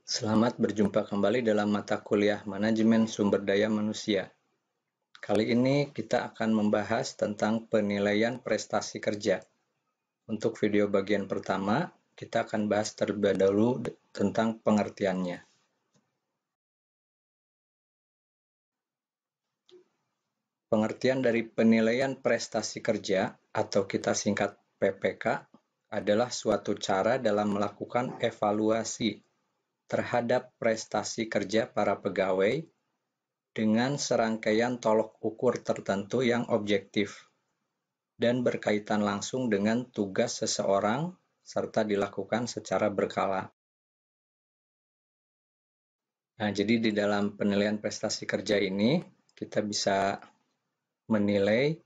Selamat berjumpa kembali dalam mata kuliah Manajemen Sumber Daya Manusia. Kali ini kita akan membahas tentang penilaian prestasi kerja. Untuk video bagian pertama, kita akan bahas terlebih dahulu tentang pengertiannya. Pengertian dari penilaian prestasi kerja atau kita singkat PPK adalah suatu cara dalam melakukan evaluasi terhadap prestasi kerja para pegawai dengan serangkaian tolok ukur tertentu yang objektif dan berkaitan langsung dengan tugas seseorang serta dilakukan secara berkala. Nah, jadi di dalam penilaian prestasi kerja ini kita bisa menilai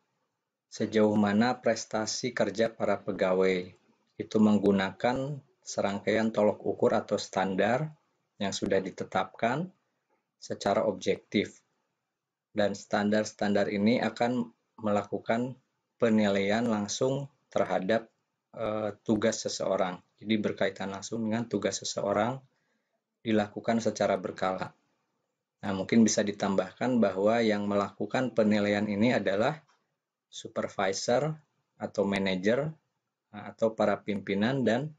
sejauh mana prestasi kerja para pegawai itu menggunakan serangkaian tolok ukur atau standar yang sudah ditetapkan secara objektif. Dan standar-standar ini akan melakukan penilaian langsung terhadap tugas seseorang. Jadi berkaitan langsung dengan tugas seseorang dilakukan secara berkala. Nah, mungkin bisa ditambahkan bahwa yang melakukan penilaian ini adalah supervisor atau manajer atau para pimpinan dan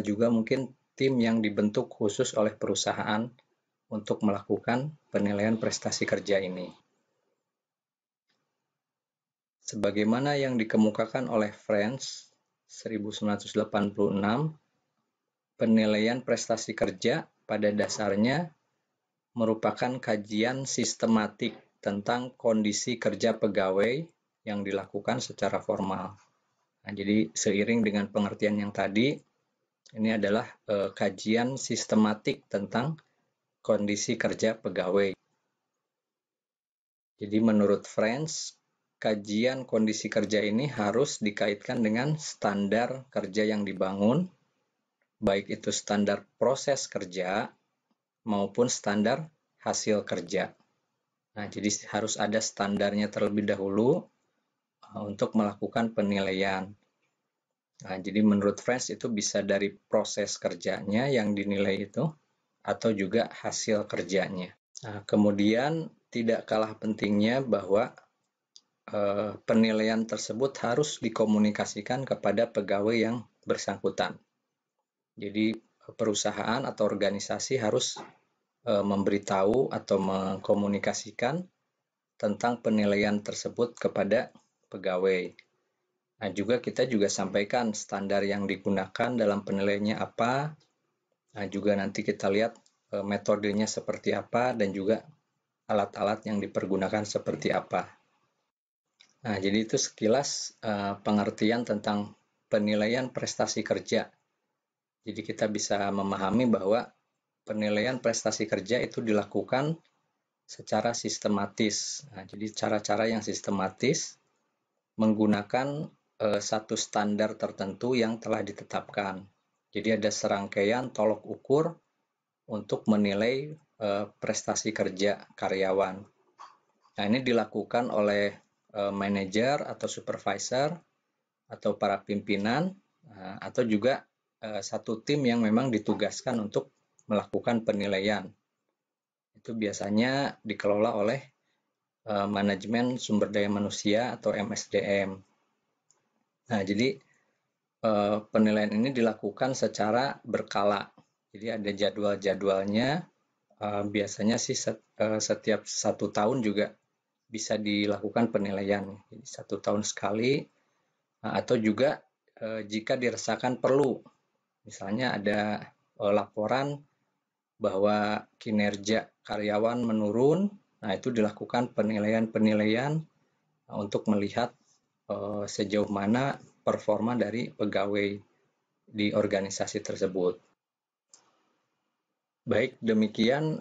juga mungkin tim yang dibentuk khusus oleh perusahaan untuk melakukan penilaian prestasi kerja ini. Sebagaimana yang dikemukakan oleh French 1986, penilaian prestasi kerja pada dasarnya merupakan kajian sistematik tentang kondisi kerja pegawai yang dilakukan secara formal. Nah, jadi seiring dengan pengertian yang tadi, ini adalah kajian sistematik tentang kondisi kerja pegawai. Jadi menurut French, kajian kondisi kerja ini harus dikaitkan dengan standar kerja yang dibangun, baik itu standar proses kerja maupun standar hasil kerja. Nah, jadi harus ada standarnya terlebih dahulu untuk melakukan penilaian. Nah, jadi menurut French itu bisa dari proses kerjanya yang dinilai itu, atau juga hasil kerjanya. Nah, kemudian tidak kalah pentingnya bahwa penilaian tersebut harus dikomunikasikan kepada pegawai yang bersangkutan. Jadi perusahaan atau organisasi harus memberitahu atau mengkomunikasikan tentang penilaian tersebut kepada pegawai. Nah, juga kita juga sampaikan standar yang digunakan dalam penilaiannya apa. Nah, juga nanti kita lihat metodenya seperti apa dan juga alat-alat yang dipergunakan seperti apa. Nah, jadi itu sekilas pengertian tentang penilaian prestasi kerja. Jadi kita bisa memahami bahwa penilaian prestasi kerja itu dilakukan secara sistematis. Nah, jadi cara-cara yang sistematis menggunakan satu standar tertentu yang telah ditetapkan. Jadi ada serangkaian tolok ukur untuk menilai prestasi kerja karyawan. Nah, ini dilakukan oleh manajer atau supervisor atau para pimpinan atau juga satu tim yang memang ditugaskan untuk melakukan penilaian. Itu biasanya dikelola oleh manajemen sumber daya manusia atau MSDM. Nah, jadi penilaian ini dilakukan secara berkala. Jadi ada jadwal-jadwalnya. Biasanya sih setiap 1 tahun juga bisa dilakukan penilaian. Jadi 1 tahun sekali atau juga jika dirasakan perlu. Misalnya ada laporan bahwa kinerja karyawan menurun, nah itu dilakukan penilaian-penilaian untuk melihat sejauh mana performa dari pegawai di organisasi tersebut. Baik, demikian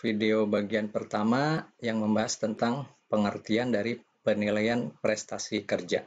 video bagian pertama yang membahas tentang pengertian dari penilaian prestasi kerja.